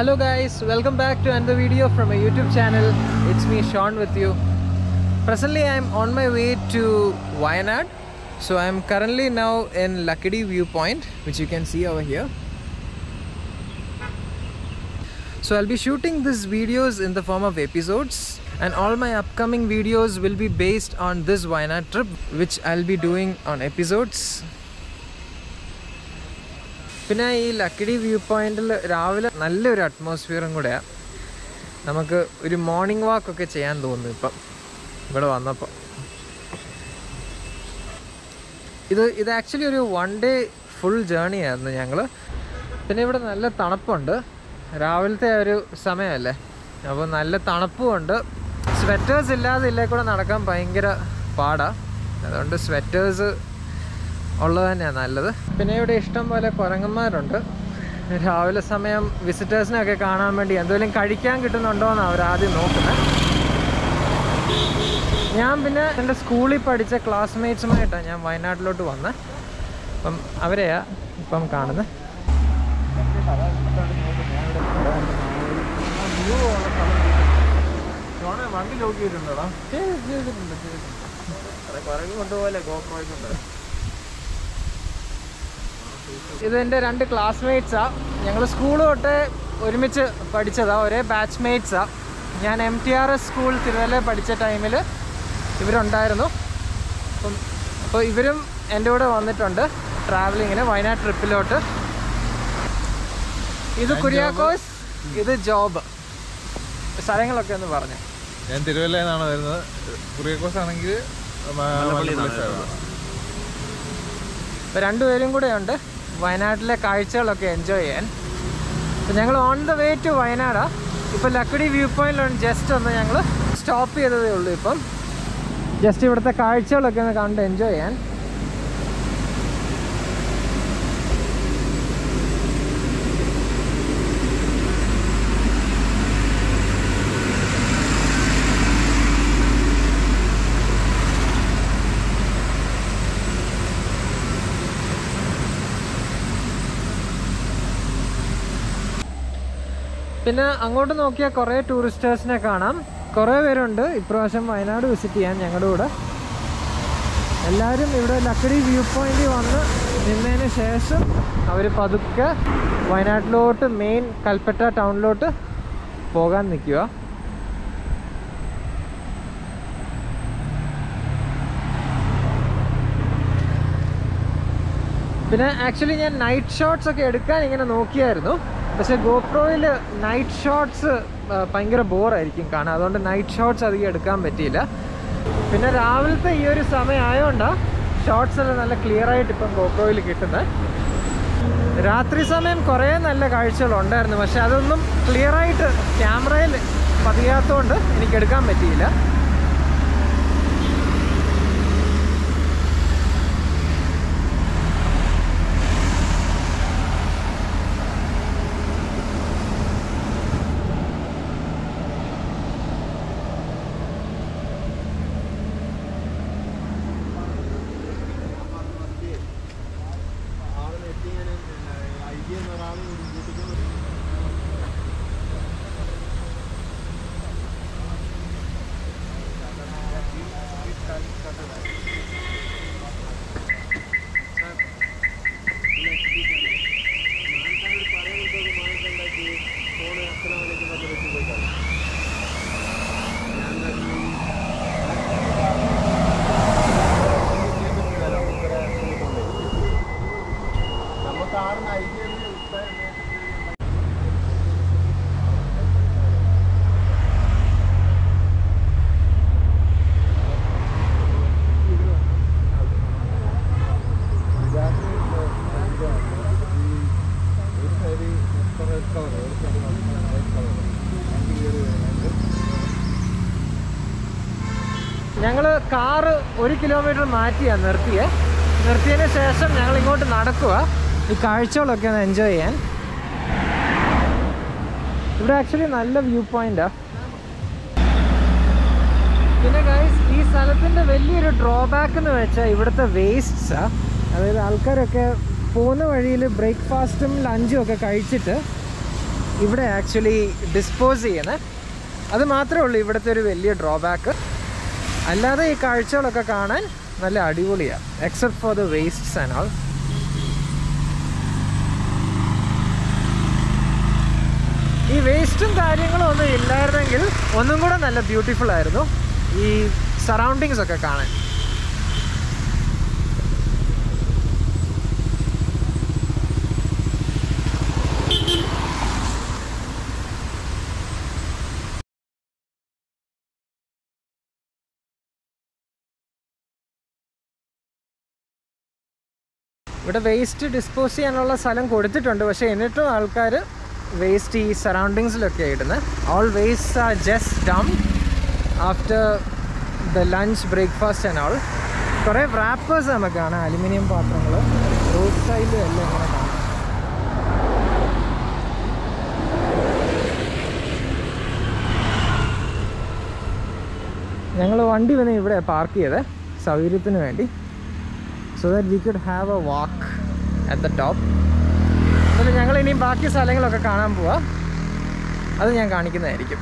Hello guys, welcome back to another video from my YouTube channel. It's me Shawn with you. Presently I am on my way to Wayanad. So I am currently now in Lakkidi viewpoint, which you can see over here. So I'll be shooting these videos in the form of episodes, and all my upcoming videos will be based on this Wayanad trip, which I'll be doing on episodes. പിന്നെ ഈ Lakkidi view പോയിന്റിൽ രാവിലെ നല്ലൊരു അറ്റ്മോസ്ഫിയറും കൂടെയാണ്. നമുക്ക് ഒരു morning വാക്കൊക്കെ ചെയ്യാൻ തോന്നുന്നു ഇപ്പം ഇവിടെ വന്നപ്പോൾ. ഇത് ആക്ച്വലി ഒരു 1 day ഫുൾ ജേർണി ആയിരുന്നു ഞങ്ങൾ. പിന്നെ ഇവിടെ നല്ല തണുപ്പുണ്ട്, രാവിലത്തെ ഒരു സമയമല്ലേ, അപ്പോൾ നല്ല തണുപ്പുമുണ്ട്. സ്വെറ്റേഴ്സ് ഇല്ലാതെ ഇല്ലേ കൂടെ നടക്കാൻ ഭയങ്കര പാടാണ്, അതുകൊണ്ട് സ്വെറ്റേഴ്സ് ഉള്ളത് തന്നെയാണ് നല്ലത്. പിന്നെ ഇവിടെ ഇഷ്ടം പോലെ കുരങ്ങന്മാരുണ്ട്. രാവിലെ സമയം വിസിറ്റേഴ്സിനൊക്കെ കാണാൻ വേണ്ടി എന്തെങ്കിലും കഴിക്കാൻ കിട്ടുന്നുണ്ടോ എന്ന് അവരാദ്യം നോക്കുന്നത്. ഞാൻ പിന്നെ എൻ്റെ സ്കൂളിൽ പഠിച്ച ക്ലാസ്മേറ്റ്സുമായിട്ടാണ് ഞാൻ വയനാട്ടിലോട്ട് വന്നത്. അപ്പം അവരെയാ ഇപ്പം കാണുന്നത്. വണ്ടി നോക്കിയിട്ടുണ്ടോടാ? കുരങ്ങ് കൊണ്ടുപോലെ ഗോപ്രോയ്ക്കുണ്ട്. ഇതെൻ്റെ 2 ക്ലാസ്മേറ്റ്സാണ്. ഞങ്ങൾ സ്കൂൾ തൊട്ട് ഒരുമിച്ച് പഠിച്ചതാണ്, ഒരേ ബാച്ച്മേറ്റ്സാണ്. ഞാൻ MTRS സ്കൂൾ തിരുവല്ല പഠിച്ച ടൈമിൽ ഇവരുണ്ടായിരുന്നു. അപ്പോൾ ഇവരും എൻ്റെ കൂടെ വന്നിട്ടുണ്ട് ട്രാവലിങ്ങിന്, വയനാട് ട്രിപ്പിലോട്ട്. ഇത് കുര്യാക്കോസ്, ഇത് ജോബ്. സ്ഥലങ്ങളൊക്കെ ഒന്ന് പറഞ്ഞു. ഞാൻ തിരുവല്ലയിൽ നിന്നാണ് വരുന്നത്. കുര്യാക്കോസ് ആണെങ്കിൽ ഇപ്പോൾ രണ്ടുപേരും കൂടെ ഉണ്ട് വയനാട്ടിലെ കാഴ്ചകളൊക്കെ എൻജോയ് ചെയ്യാൻ. അപ്പോൾ ഞങ്ങൾ ഓൺ ദ വേ ടു വയനാടാണ്. ഇപ്പോൾ ലക്കിടി വ്യൂ പോയിന്റിലാണ് ജസ്റ്റ് ഒന്ന് ഞങ്ങൾ സ്റ്റോപ്പ് ചെയ്തതേ ഉള്ളൂ. ഇപ്പം ജസ്റ്റ് ഇവിടുത്തെ കാഴ്ചകളൊക്കെ ഒന്ന് കണ്ട് എൻജോയ് ചെയ്യാൻ. പിന്നെ അങ്ങോട്ട് നോക്കിയാൽ കുറേ ടൂറിസ്റ്റേഴ്സിനെ കാണാം. കുറേ പേരുണ്ട് ഇപ്രാവശ്യം വയനാട് വിസിറ്റ് ചെയ്യാൻ ഞങ്ങളുടെ കൂടെ. എല്ലാവരും ഇവിടെ ലക്കിടി വ്യൂ പോയിന്റിൽ വന്ന് നിന്നതിന് ശേഷം അവർ പതുക്കെ വയനാട്ടിലോട്ട് മെയിൻ കൽപ്പറ്റ ടൗണിലോട്ട് പോകാൻ നിൽക്കുക. പിന്നെ ആക്ച്വലി ഞാൻ നൈറ്റ് ഷോട്ട്സ് ഒക്കെ എടുക്കാൻ ഇങ്ങനെ നോക്കിയായിരുന്നു. പക്ഷേ ഗോപ്രോയിൽ നൈറ്റ് ഷോട്ട്സ് ഭയങ്കര ബോറായിരിക്കും കാണാൻ, അതുകൊണ്ട് നൈറ്റ് ഷോട്ട്സ് അധികം എടുക്കാൻ പറ്റിയില്ല. പിന്നെ രാവിലത്തെ ഈ ഒരു സമയം ആയതുകൊണ്ടാണ് ഷോട്ട്സ് എല്ലാം നല്ല ക്ലിയർ ആയിട്ട് ഇപ്പം ഗോപ്രോയിൽ കിട്ടുന്നത്. രാത്രി സമയം കുറേ നല്ല കാഴ്ചകളുണ്ടായിരുന്നു, പക്ഷെ അതൊന്നും ക്ലിയർ ആയിട്ട് ക്യാമറയിൽ പതിയാത്തതുകൊണ്ട് എനിക്ക് എടുക്കാൻ പറ്റിയില്ല. ഞങ്ങൾ കാറ് 1 കിലോമീറ്റർ മാറ്റിയാണ് നിർത്തിയതിന് ശേഷം ഞങ്ങൾ ഇങ്ങോട്ട് നടക്കുക ഈ കാഴ്ചകളൊക്കെ ഒന്ന് എൻജോയ് ചെയ്യാൻ. ഇവിടെ ആക്ച്വലി നല്ല വ്യൂ പോയിന്റാണ്. പിന്നെ ഗൈസ്, ഈ സ്ഥലത്തിൻ്റെ വലിയൊരു ഡ്രോബാക്ക് എന്ന് വെച്ചാൽ ഇവിടുത്തെ വേസ്റ്റ്സാണ്. അതായത് ആൾക്കാരൊക്കെ പോകുന്ന വഴിയിൽ ബ്രേക്ക്ഫാസ്റ്റും ലഞ്ചും ഒക്കെ കഴിച്ചിട്ട് ഇവിടെ ആക്ച്വലി ഡിസ്പോസ് ചെയ്യുന്നത്. അത് മാത്രമേ ഉള്ളൂ ഇവിടുത്തെ ഒരു വലിയ ഡ്രോബാക്ക്. അല്ലാതെ ഈ കാഴ്ചകളൊക്കെ കാണാൻ നല്ല അടിപൊളിയാണ്, except for the wastes and all. ഈ വേസ്റ്റും കാര്യങ്ങളും ഒന്നും ഇല്ലായിരുന്നെങ്കിൽ ഒന്നും കൂടെ നല്ല ബ്യൂട്ടിഫുൾ ആയിരുന്നു ഈ സറൗണ്ടിങ്സ് ഒക്കെ കാണാൻ. ഇവിടെ വേസ്റ്റ് ഡിസ്പോസ് ചെയ്യാനുള്ള സ്ഥലം കൊടുത്തിട്ടുണ്ട്, പക്ഷേ എന്നിട്ടും ആൾക്കാർ വേസ്റ്റ് ഈ സറൗണ്ടിങ്സിലൊക്കെ ഇടുന്നത്. All waste are just dump after the lunch breakfast and all. കുറേ റാപ്പേഴ്സ് നമുക്ക് കാണാം, അലുമിനിയം പാത്രങ്ങൾ റോഡ് സൈഡിലും എല്ലാം ഇങ്ങനെ കാണാം. ഞങ്ങൾ വണ്ടി വന്ന് ഇവിടെ പാർക്ക് ചെയ്തത് സൗകര്യത്തിന് വേണ്ടി, so that we could have a walk at the top. അതിൽ ഞങ്ങൾ ഇനിയും ബാക്കി സ്ഥലങ്ങളൊക്കെ കാണാൻ പോവാം, അത് ഞാൻ കാണിക്കുന്നതായിരിക്കും.